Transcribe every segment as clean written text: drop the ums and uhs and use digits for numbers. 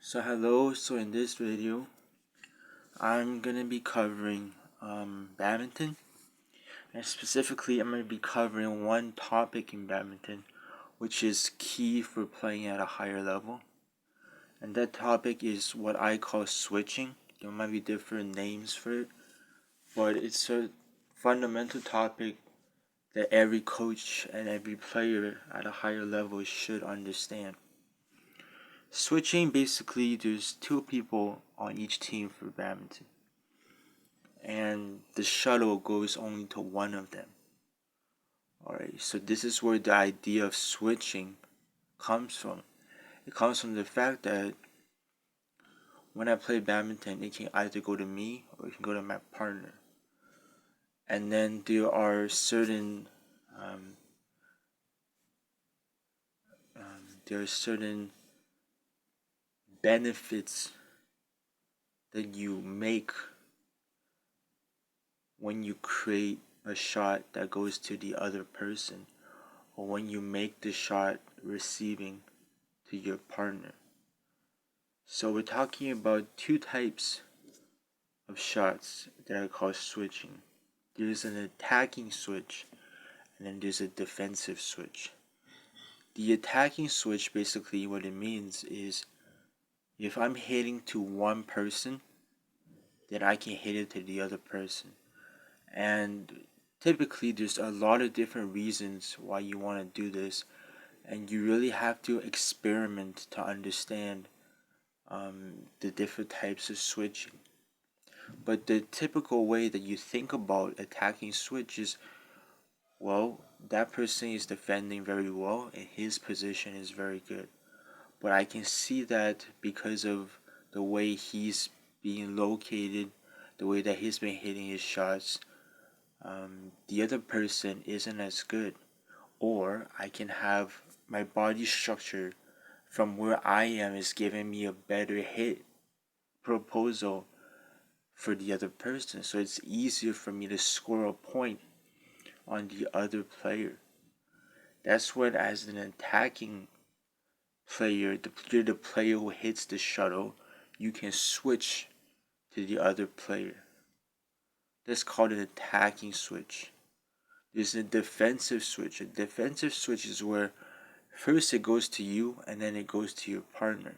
So in this video, I'm gonna be covering badminton, and specifically, I'm gonna be covering one topic in badminton, which is key for playing at a higher level, and that topic is what I call switching. There might be different names for it, but it's a fundamental topic that every coach and every player at a higher level should understand. Switching, basically, there's two people on each team for badminton, and the shuttle goes only to one of them. Alright, so this is where the idea of switching comes from. It comes from the fact that when I play badminton, it can either go to me or it can go to my partner. And then there are certain benefits that you make when you create a shot that goes to the other person, or when you make the shot receiving to your partner. So we're talking about two types of shots that are called switching. There's an attacking switch, and then there's a defensive switch. The attacking switch, basically what it means is, if I'm hitting to one person, then I can hit it to the other person. And typically there's a lot of different reasons why you want to do this, and you really have to experiment to understand the different types of switching. But the typical way that you think about attacking switch is, well, that person is defending very well and his position is very good. But I can see that because of the way he's being located, the way that he's been hitting his shots, the other person isn't as good. Or I can have my body structure from where I am is giving me a better hit proposal for the other person, so it's easier for me to score a point on the other player. That's when, as an attacking player, you're the player who hits the shuttle, you can switch to the other player. That's called an attacking switch. There's a defensive switch. A defensive switch is where first it goes to you and then it goes to your partner,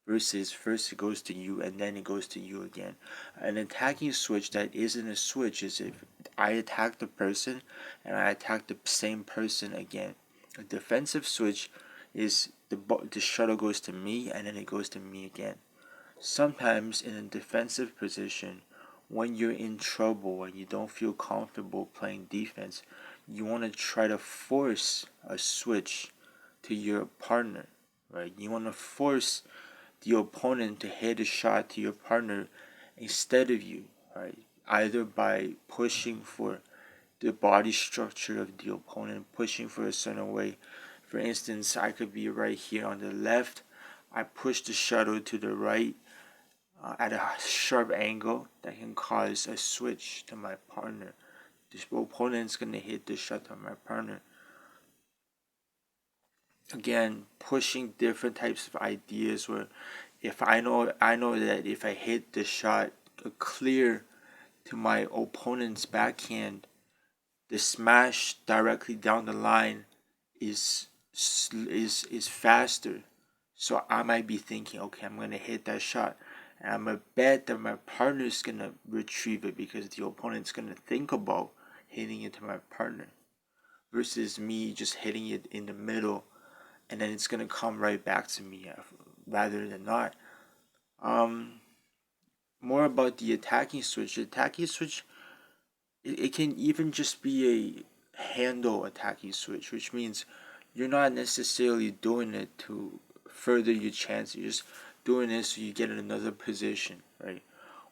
versus first it goes to you and then it goes to you again. An attacking switch that isn't a switch is if I attack the person and I attack the same person again. A defensive switch is the shuttle goes to me and then it goes to me again. Sometimes in a defensive position, when you're in trouble and you don't feel comfortable playing defense, you want to try to force a switch to your partner, right? You want to force the opponent to hit a shot to your partner instead of you, right? Either by pushing for the body structure of the opponent, pushing for a certain way. For instance, I could be right here on the left. I push the shuttle to the right at a sharp angle that can cause a switch to my partner. The opponent's gonna hit the shot to my partner. Again, pushing different types of ideas where if I know that if I hit the shot clear to my opponent's backhand, the smash directly down the line is faster. So I might be thinking, okay, I'm gonna hit that shot, and I'm gonna bet that my partner's gonna retrieve it because the opponent's gonna think about hitting it to my partner, versus me just hitting it in the middle, and then it's gonna come right back to me rather than not. More about the attacking switch. The attacking switch, it can even just be a handle attacking switch, which means you're not necessarily doing it to further your chance. You're just doing it so you get in another position, right?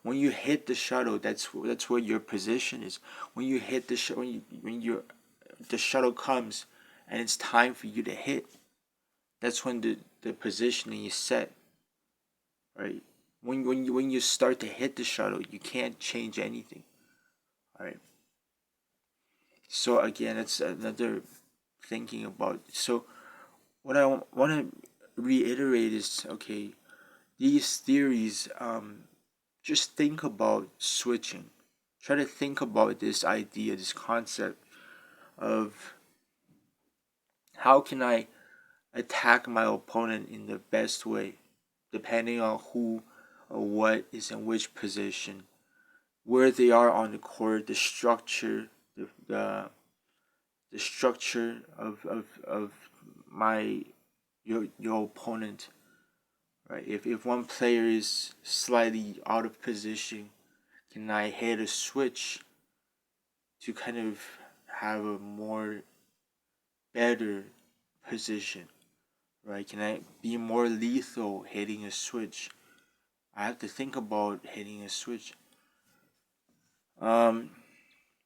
When you hit the shuttle, that's where your position is. When you hit the the shuttle comes and it's time for you to hit, that's when the positioning is set, right? When you start to hit the shuttle, you can't change anything, right? So again, it's another thinking about. So what I want to reiterate is, okay, these theories, just think about switching. Try to think about this idea, this concept of how can I attack my opponent in the best way, depending on who or what is in which position, where they are on the court, the structure, the structure of my your opponent, right? If one player is slightly out of position, can I hit a switch to kind of have a more better position, right? Can I be more lethal hitting a switch? I have to think about hitting a switch. Um,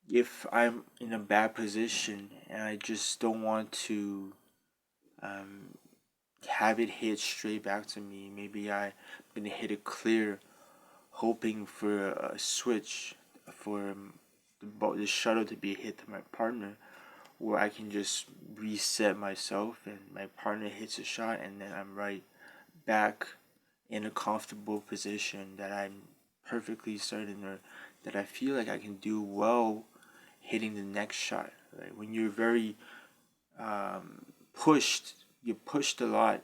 if I'm in a bad position and I just don't want to um, have it hit straight back to me, maybe I'm gonna hit it clear, hoping for a switch for the shuttle to be hit to my partner, where I can just reset myself and my partner hits a shot and then I'm right back in a comfortable position that I'm perfectly certain or that I feel like I can do well hitting the next shot. Right? When you're very pushed, you're pushed a lot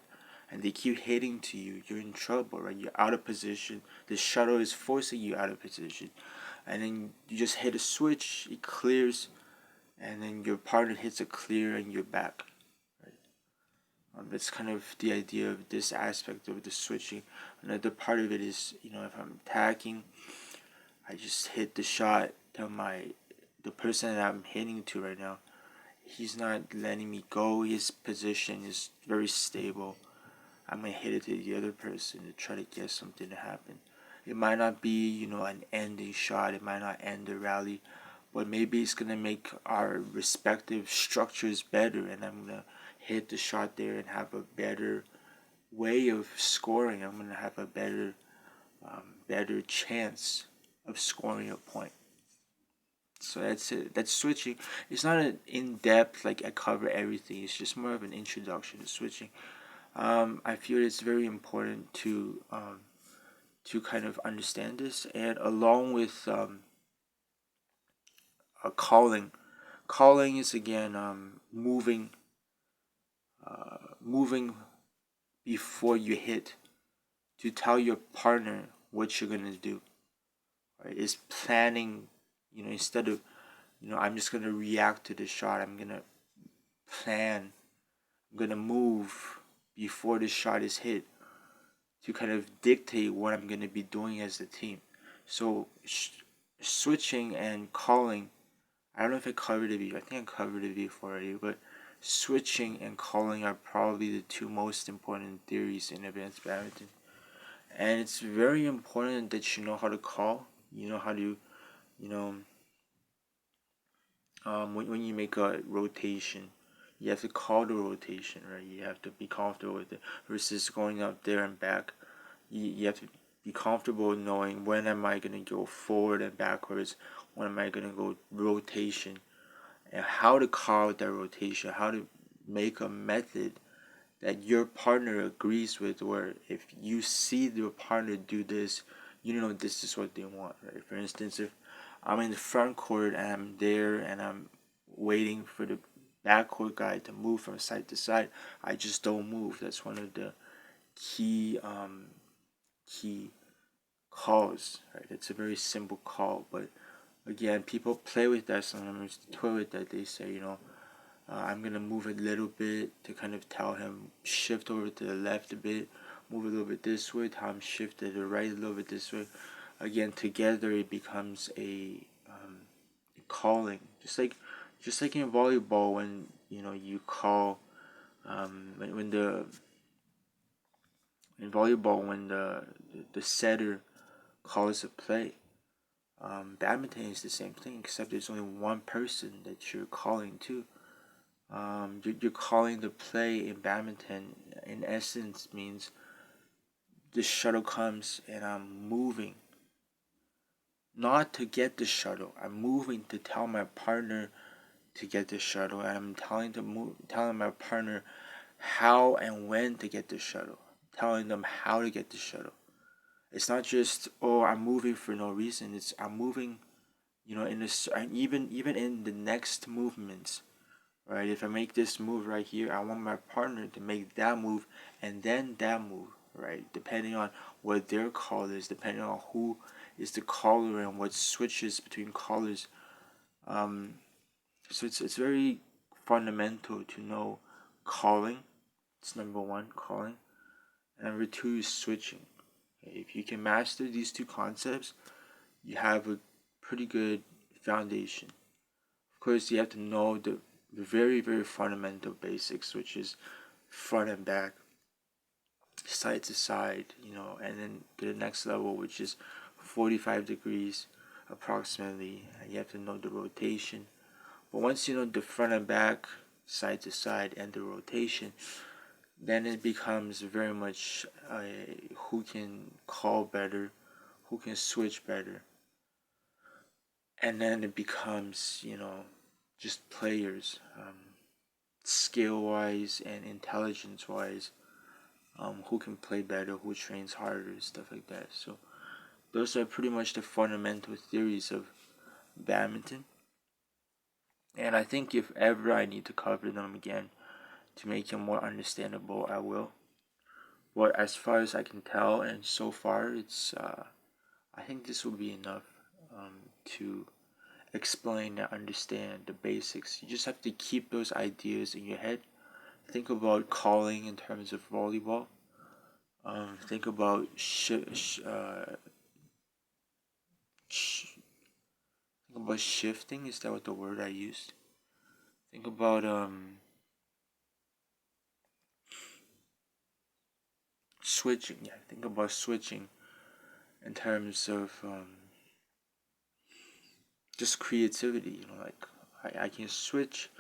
and they keep hitting to you, you're in trouble, right? You're out of position. The shuttle is forcing you out of position. And then you just hit a switch, it clears, and then your partner hits a clear and you're back. Right? That's kind of the idea of this aspect of the switching. Another part of it is, if I'm attacking, I just hit the shot to the person that I'm hitting to right now. He's not letting me go. His position is very stable. I'm gonna hit it to the other person to try to get something to happen. It might not be, an ending shot. It might not end the rally, but maybe it's gonna make our respective structures better, and I'm gonna hit the shot there and have a better way of scoring. I'm gonna have a better chance of scoring a point. So that's it. That's switching. It's not an in-depth, like I cover everything. It's just more of an introduction to switching. I feel it's very important to kind of understand this, and along with calling. Calling is again moving before you hit to tell your partner what you're gonna do. Right? It's planning. Instead of I'm just gonna react to the shot. I'm gonna plan. I'm gonna move before the shot is hit to kind of dictate what I'm gonna be doing as a team. So switching and calling. I don't know if I covered it before. I think I covered it before already, but switching and calling are probably the two most important theories in advanced badminton. And it's very important that you know how to call. You know how to, you know, when you make a rotation, you have to call the rotation, right? You have to be comfortable with it versus going up there and back. You have to be comfortable knowing when am I going to go forward and backwards, when am I going to go rotation, and how to call that rotation, how to make a method that your partner agrees with, where if you see your partner do this, this is what they want, right? For instance, if I'm in the front court and I'm there and I'm waiting for the backcourt guy to move from side to side, I just don't move. That's one of the key calls, right? It's a very simple call, but again, people play with that sometimes, toy with that. They say, I'm gonna move a little bit to kind of tell him shift over to the left a bit, move a little bit this way, tell him shift to the right a little bit this way. Again, together it becomes a calling, just like in volleyball when you call when the in volleyball when the setter calls a play. Badminton is the same thing, except there's only one person that you're calling to. You're calling the play in badminton. In essence, means the shuttle comes and I'm moving, not to get the shuttle. I'm moving to tell my partner to get the shuttle, and I'm telling my partner how and when to get the shuttle. telling them how to get the shuttle. It's not just, oh, I'm moving for no reason. It's I'm moving, in this, and even in the next movements, right? If I make this move right here, I want my partner to make that move and then that move, right? Depending on what their call is, depending on who is the caller and what switches between callers. Um, so it's very fundamental to know calling. It's number one, calling. And number two is switching. If you can master these two concepts, you have a pretty good foundation. Of course, you have to know the very, very fundamental basics, which is front and back, side to side, and then to the next level, which is 45 degrees approximately. And you have to know the rotation. But once you know the front and back, side to side, and the rotation, then it becomes very much who can call better, who can switch better. And then it becomes, just players, skill wise and intelligence wise, who can play better, who trains harder, stuff like that. So those are pretty much the fundamental theories of badminton. And I think if ever I need to cover them again to make them more understandable, I will. But as far as I can tell, and so far, I think this will be enough to explain and understand the basics. You just have to keep those ideas in your head. Think about calling in terms of volleyball. Think about think about shifting. Is that what the word I used? Think about switching. Yeah, think about switching in terms of just creativity. Like I can switch,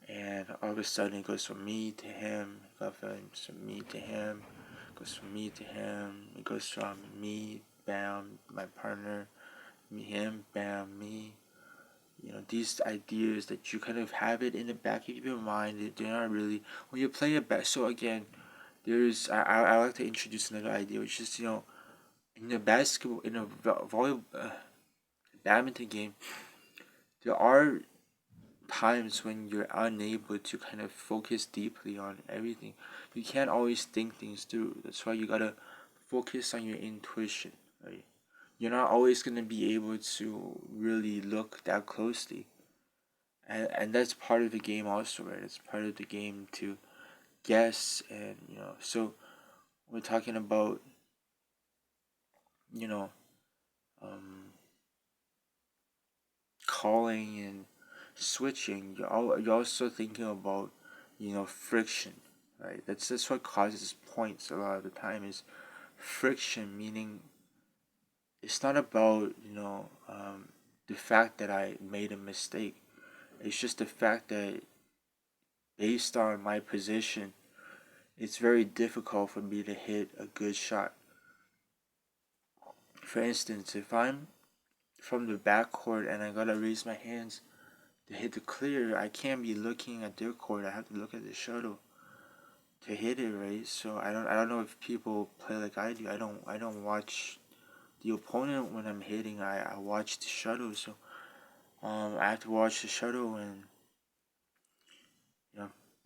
and all of a sudden it goes from me to him. It goes from me to him. It goes from me to him. It goes from me, bam, my partner, me, him, bam, me. These ideas that you kind of have it in the back of your mind. They're not really when you play a bat. So again, there's I like to introduce another idea, which is in a basketball in a volleyball badminton game, there are times when you're unable to kind of focus deeply on everything. You can't always think things through. That's why you gotta focus on your intuition, right? You're not always gonna be able to really look that closely. And that's part of the game also, right? It's part of the game to guess and so we're talking about, you know, um calling and switching, you're also thinking about, friction, right? That's what causes points a lot of the time is friction, meaning it's not about, the fact that I made a mistake. It's just the fact that based on my position, it's very difficult for me to hit a good shot. For instance, if I'm from the backcourt and I gotta raise my hands to hit the clear, I can't be looking at their court. I have to look at the shuttle to hit it, right? So I don't know if people play like I do. I don't watch the opponent when I'm hitting. I watch the shuttle. So I have to watch the shuttle, and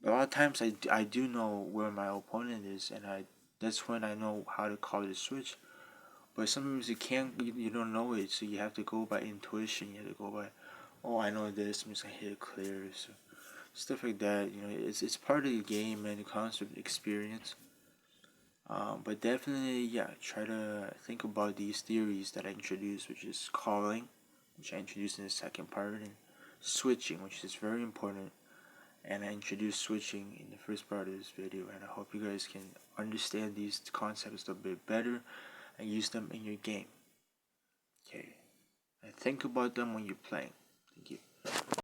a lot of times I do know where my opponent is, and that's when I know how to call the switch. But sometimes you don't know it, so you have to go by intuition. You have to go by, oh, I know this, I'm just gonna hit it clear. So stuff like that, it's part of the game and it comes with experience. But definitely, yeah, try to think about these theories that I introduced, which is calling, which I introduced in the second part, and switching, which is very important. And I introduced switching in the first part of this video, and I hope you guys can understand these concepts a bit better and use them in your game. Okay, and think about them when you're playing.